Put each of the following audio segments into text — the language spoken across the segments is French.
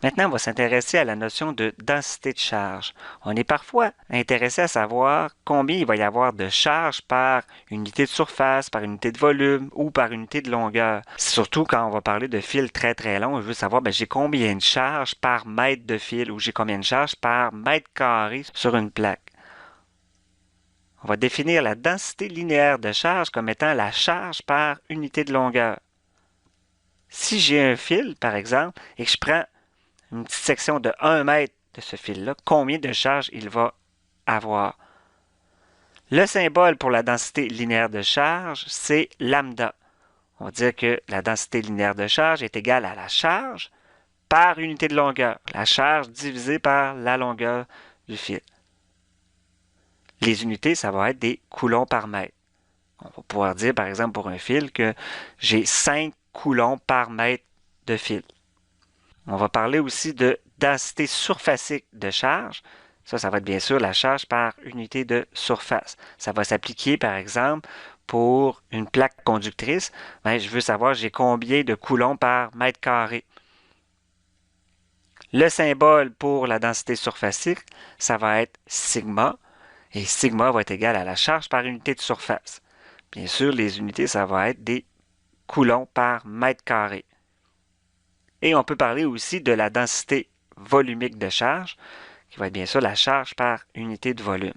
Maintenant, on va s'intéresser à la notion de densité de charge. On est parfois intéressé à savoir combien il va y avoir de charge par unité de surface, par unité de volume ou par unité de longueur. Surtout quand on va parler de fils très très longs, je veux savoir j'ai combien de charge par mètre de fil ou j'ai combien de charge par mètre carré sur une plaque. On va définir la densité linéaire de charge comme étant la charge par unité de longueur. Si j'ai un fil, par exemple, et que je prends une petite section de 1 mètre de ce fil-là, combien de charge il va avoir. Le symbole pour la densité linéaire de charge, c'est lambda. On va dire que la densité linéaire de charge est égale à la charge par unité de longueur. La charge divisée par la longueur du fil. Les unités, ça va être des coulombs par mètre. On va pouvoir dire, par exemple, pour un fil, que j'ai 5 coulombs par mètre de fil. On va parler aussi de densité surfacique de charge. Ça va être bien sûr la charge par unité de surface. Ça va s'appliquer, par exemple, pour une plaque conductrice. Je veux savoir j'ai combien de coulombs par mètre carré. Le symbole pour la densité surfacique, ça va être sigma. Et sigma va être égal à la charge par unité de surface. Bien sûr, les unités, ça va être des coulombs par mètre carré. Et on peut parler aussi de la densité volumique de charge, qui va être bien sûr la charge par unité de volume.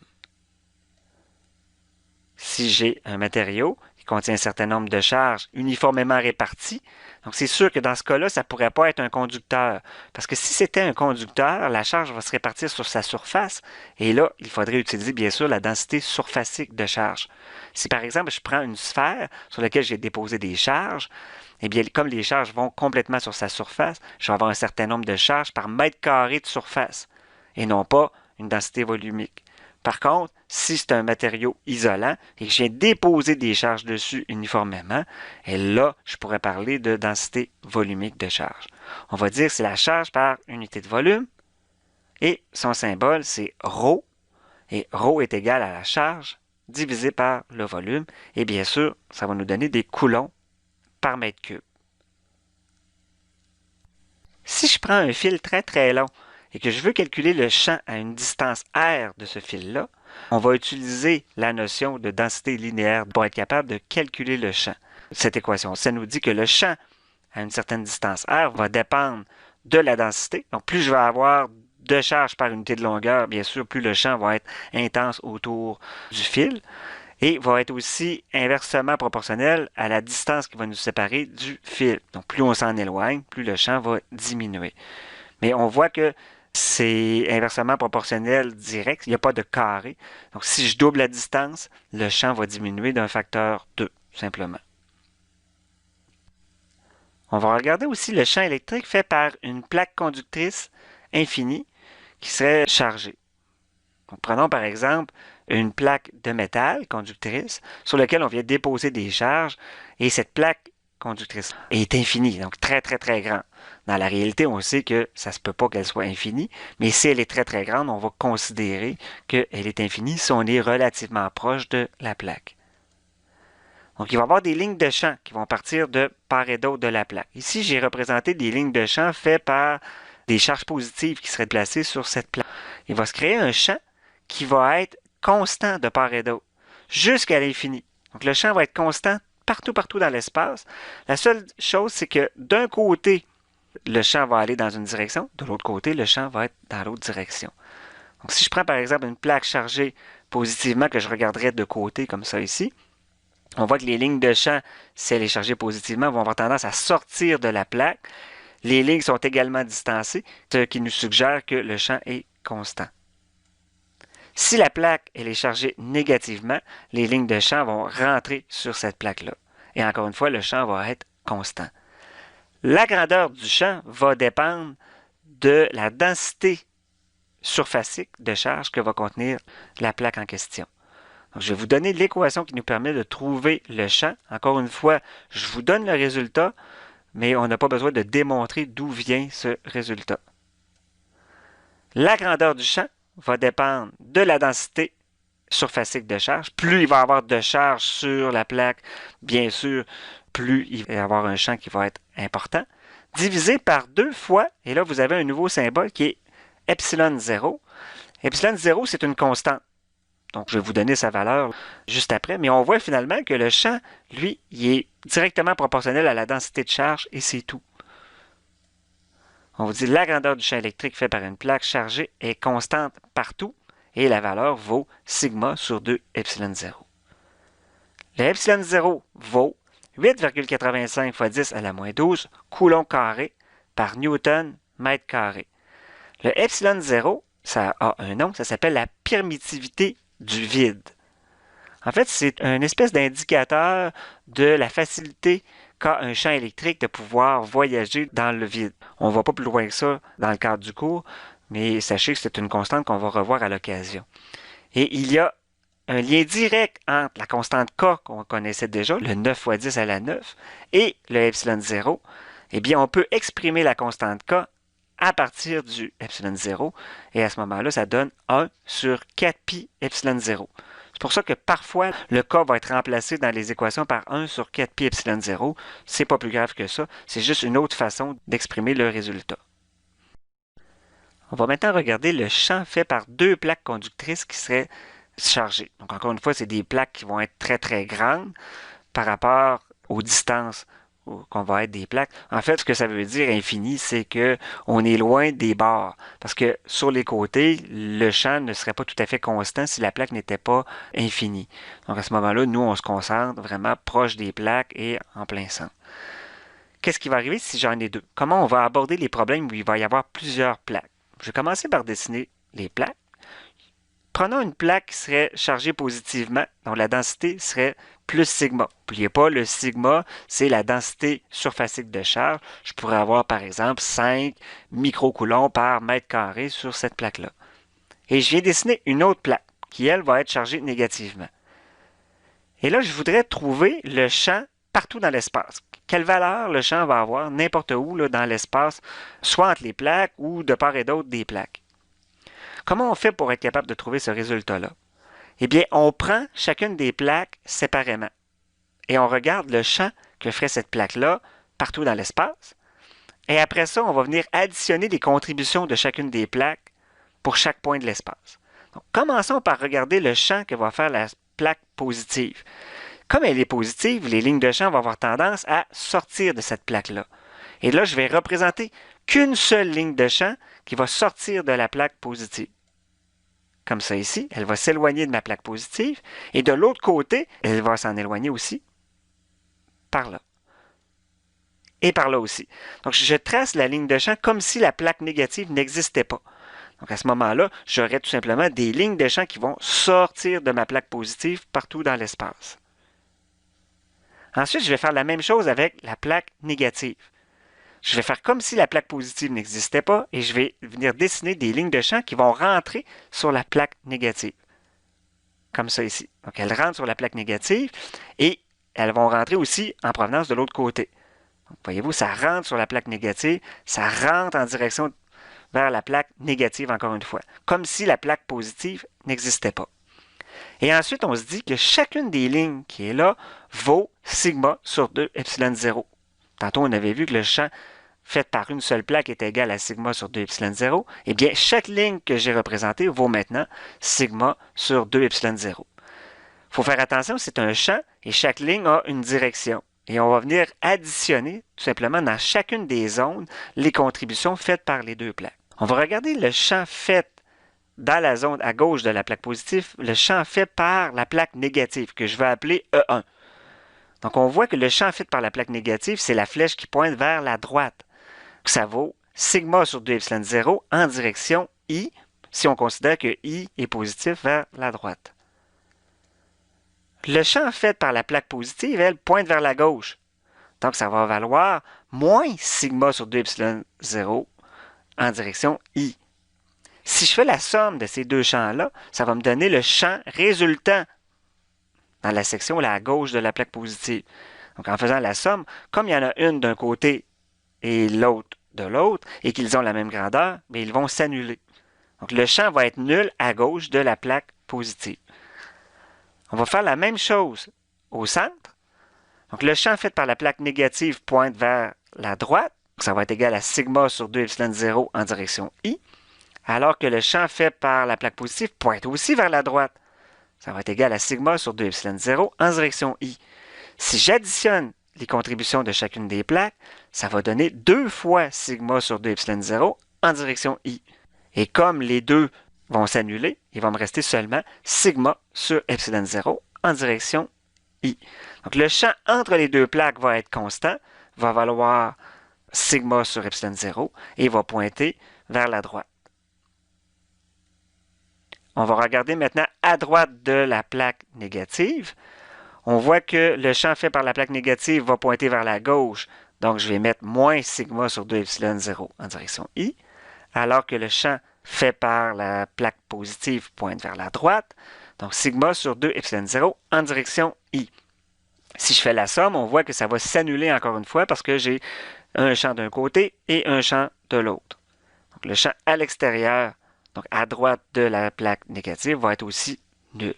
Si j'ai un matériau qui contient un certain nombre de charges uniformément réparties, donc c'est sûr que dans ce cas-là, ça ne pourrait pas être un conducteur. Parce que si c'était un conducteur, la charge va se répartir sur sa surface. Et là, il faudrait utiliser bien sûr la densité surfacique de charge. Si par exemple, je prends une sphère sur laquelle j'ai déposé des charges, eh bien, comme les charges vont complètement sur sa surface, je vais avoir un certain nombre de charges par mètre carré de surface, et non pas une densité volumique. Par contre, si c'est un matériau isolant et que je viens déposer des charges dessus uniformément, et là, je pourrais parler de densité volumique de charge. On va dire que c'est la charge par unité de volume, et son symbole, c'est ρ, et ρ est égal à la charge divisé par le volume, et bien sûr, ça va nous donner des coulombs par mètre cube. Si je prends un fil très très long et que je veux calculer le champ à une distance r de ce fil-là, on va utiliser la notion de densité linéaire pour être capable de calculer le champ. Cette équation, ça nous dit que le champ à une certaine distance r va dépendre de la densité. Donc, plus je vais avoir de charge par unité de longueur, bien sûr, plus le champ va être intense autour du fil et va être aussi inversement proportionnel à la distance qui va nous séparer du fil. Donc, plus on s'en éloigne, plus le champ va diminuer. Mais on voit que c'est inversement proportionnel direct, il n'y a pas de carré. Donc, si je double la distance, le champ va diminuer d'un facteur 2, simplement. On va regarder aussi le champ électrique fait par une plaque conductrice infinie qui serait chargée. Donc, prenons par exemple une plaque de métal conductrice sur laquelle on vient déposer des charges et cette plaque conductrice est infinie, donc très très très grande. Dans la réalité, on sait que ça ne se peut pas qu'elle soit infinie, mais si elle est très très grande, on va considérer qu'elle est infinie si on est relativement proche de la plaque. Donc, il va y avoir des lignes de champ qui vont partir de part et d'autre de la plaque. Ici, j'ai représenté des lignes de champ faites par des charges positives qui seraient placées sur cette plaque. Il va se créer un champ qui va être constant de part et d'autre, jusqu'à l'infini. Donc, le champ va être constant partout dans l'espace. La seule chose, c'est que d'un côté, le champ va aller dans une direction, de l'autre côté, le champ va être dans l'autre direction. Donc, si je prends par exemple une plaque chargée positivement que je regarderais de côté comme ça ici, on voit que les lignes de champ, si elle est chargée positivement, vont avoir tendance à sortir de la plaque. Les lignes sont également distancées, ce qui nous suggère que le champ est constant. Si la plaque elle est chargée négativement, les lignes de champ vont rentrer sur cette plaque-là. Et encore une fois, le champ va être constant. La grandeur du champ va dépendre de la densité surfacique de charge que va contenir la plaque en question. Donc, je vais vous donner l'équation qui nous permet de trouver le champ. Encore une fois, je vous donne le résultat, mais on n'a pas besoin de démontrer d'où vient ce résultat. La grandeur du champ va dépendre de la densité surfacique de charge. Plus il va y avoir de charge sur la plaque, bien sûr, plus il va y avoir un champ qui va être important. divisé par 2 fois, et là, vous avez un nouveau symbole qui est epsilon 0. Epsilon 0, c'est une constante. Donc, je vais vous donner sa valeur juste après, mais on voit finalement que le champ, lui, il est directement proportionnel à la densité de charge et c'est tout. On vous dit la grandeur du champ électrique fait par une plaque chargée est constante partout et la valeur vaut sigma sur 2 epsilon 0. Le epsilon 0 vaut 8,85 fois 10 à la moins 12 coulomb carré par newton mètre carré. Le epsilon 0, ça a un nom, ça s'appelle la permittivité du vide. En fait, c'est une espèce d'indicateur de la facilité qu'a un champ électrique de pouvoir voyager dans le vide. On ne va pas plus loin que ça dans le cadre du cours, mais sachez que c'est une constante qu'on va revoir à l'occasion. Et il y a un lien direct entre la constante K qu'on connaissait déjà, le 9 fois 10 à la 9, et le epsilon 0. Eh bien, on peut exprimer la constante K à partir du epsilon 0, et à ce moment-là, ça donne 1 sur 4 pi epsilon 0. C'est pour ça que parfois, le K va être remplacé dans les équations par 1 sur 4 pi epsilon 0. C'est pas plus grave que ça, c'est juste une autre façon d'exprimer le résultat. On va maintenant regarder le champ fait par deux plaques conductrices qui seraient chargées. Donc encore une fois, c'est des plaques qui vont être très très grandes par rapport aux distances qu'on va être des plaques. En fait, ce que ça veut dire infini, c'est que on est loin des bords. Parce que sur les côtés, le champ ne serait pas tout à fait constant si la plaque n'était pas infinie. Donc à ce moment-là, nous, on se concentre vraiment proche des plaques et en plein centre. Qu'est-ce qui va arriver si j'en ai deux? Comment on va aborder les problèmes où il va y avoir plusieurs plaques? Je vais commencer par dessiner les plaques. Prenons une plaque qui serait chargée positivement, dont la densité serait plus sigma. N'oubliez pas, le sigma, c'est la densité surfacique de charge. Je pourrais avoir, par exemple, 5 microcoulombs par mètre carré sur cette plaque-là. Et je viens dessiner une autre plaque, qui, elle, va être chargée négativement. Et là, je voudrais trouver le champ partout dans l'espace. Quelle valeur le champ va avoir n'importe où là, dans l'espace, soit entre les plaques ou de part et d'autre des plaques. Comment on fait pour être capable de trouver ce résultat-là? Eh bien, on prend chacune des plaques séparément et on regarde le champ que ferait cette plaque-là partout dans l'espace. Et après ça, on va venir additionner les contributions de chacune des plaques pour chaque point de l'espace. Donc, commençons par regarder le champ que va faire la plaque positive. Comme elle est positive, les lignes de champ vont avoir tendance à sortir de cette plaque-là. Et là, je vais représenter qu'une seule ligne de champ qui va sortir de la plaque positive. Comme ça ici, elle va s'éloigner de ma plaque positive, et de l'autre côté, elle va s'en éloigner aussi, par là. Et par là aussi. Donc, je trace la ligne de champ comme si la plaque négative n'existait pas. Donc, à ce moment-là, j'aurai tout simplement des lignes de champ qui vont sortir de ma plaque positive partout dans l'espace. Ensuite, je vais faire la même chose avec la plaque négative. Je vais faire comme si la plaque positive n'existait pas et je vais venir dessiner des lignes de champ qui vont rentrer sur la plaque négative. Comme ça ici. Donc, elles rentrent sur la plaque négative et elles vont rentrer aussi en provenance de l'autre côté. Donc, voyez-vous, ça rentre sur la plaque négative, ça rentre en direction vers la plaque négative encore une fois. Comme si la plaque positive n'existait pas. Et ensuite, on se dit que chacune des lignes qui est là vaut sigma sur 2 epsilon 0. Tantôt, on avait vu que le champ fait par une seule plaque est égal à sigma sur 2 epsilon 0. Eh bien, chaque ligne que j'ai représentée vaut maintenant sigma sur 2 epsilon 0. Il faut faire attention, c'est un champ et chaque ligne a une direction. Et on va venir additionner tout simplement dans chacune des zones les contributions faites par les deux plaques. On va regarder le champ fait dans la zone à gauche de la plaque positive, le champ fait par la plaque négative que je vais appeler E1. Donc, on voit que le champ fait par la plaque négative, c'est la flèche qui pointe vers la droite. Ça vaut sigma sur 2 epsilon 0 en direction I, si on considère que I est positif vers la droite. Le champ fait par la plaque positive, elle, pointe vers la gauche. Donc, ça va valoir moins sigma sur 2 epsilon 0 en direction I. Si je fais la somme de ces deux champs-là, ça va me donner le champ résultant dans la section là, à gauche de la plaque positive. Donc, en faisant la somme, comme il y en a une d'un côté et l'autre de l'autre, et qu'ils ont la même grandeur, mais ils vont s'annuler. Donc, le champ va être nul à gauche de la plaque positive. On va faire la même chose au centre. Donc, le champ fait par la plaque négative pointe vers la droite, Ça va être égal à sigma sur 2 epsilon 0 en direction I, alors que le champ fait par la plaque positive pointe aussi vers la droite. Ça va être égal à sigma sur 2 epsilon 0 en direction I. Si j'additionne les contributions de chacune des plaques, ça va donner 2 fois sigma sur 2 epsilon 0 en direction I. Et comme les deux vont s'annuler, il va me rester seulement sigma sur epsilon 0 en direction I. Donc le champ entre les deux plaques va être constant, va valoir sigma sur epsilon 0 et va pointer vers la droite. On va regarder maintenant à droite de la plaque négative. On voit que le champ fait par la plaque négative va pointer vers la gauche. Donc, je vais mettre moins sigma sur 2 epsilon 0 en direction I, alors que le champ fait par la plaque positive pointe vers la droite. Donc, sigma sur 2 epsilon 0 en direction I. Si je fais la somme, on voit que ça va s'annuler encore une fois parce que j'ai un champ d'un côté et un champ de l'autre. Donc, le champ à l'extérieur, donc à droite de la plaque négative, va être aussi nul.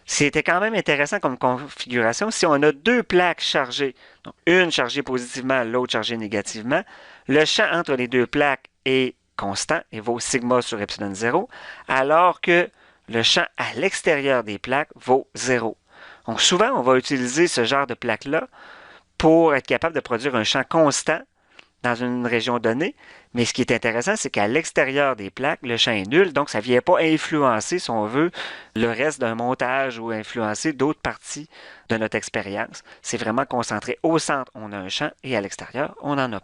C'était quand même intéressant comme configuration. Si on a deux plaques chargées, donc une chargée positivement, l'autre chargée négativement, le champ entre les deux plaques est constant et vaut sigma sur epsilon 0, alors que le champ à l'extérieur des plaques vaut 0. Donc souvent, on va utiliser ce genre de plaque-là pour être capable de produire un champ constant dans une région donnée, mais ce qui est intéressant, c'est qu'à l'extérieur des plaques, le champ est nul, donc ça ne vient pas influencer, si on veut, le reste d'un montage ou influencer d'autres parties de notre expérience. C'est vraiment concentré au centre, on a un champ, et à l'extérieur, on n'en a pas.